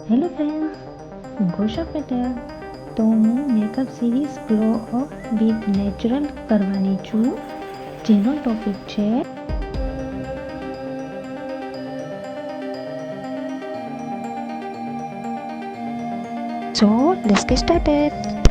Hello friends, હું ઘોષા પટેલ. તો હું makeup series glow up with natural કરવાની છું, જેનો ટોપિક છે સો લેટ્સ ગેટ સ્ટાર્ટેડ.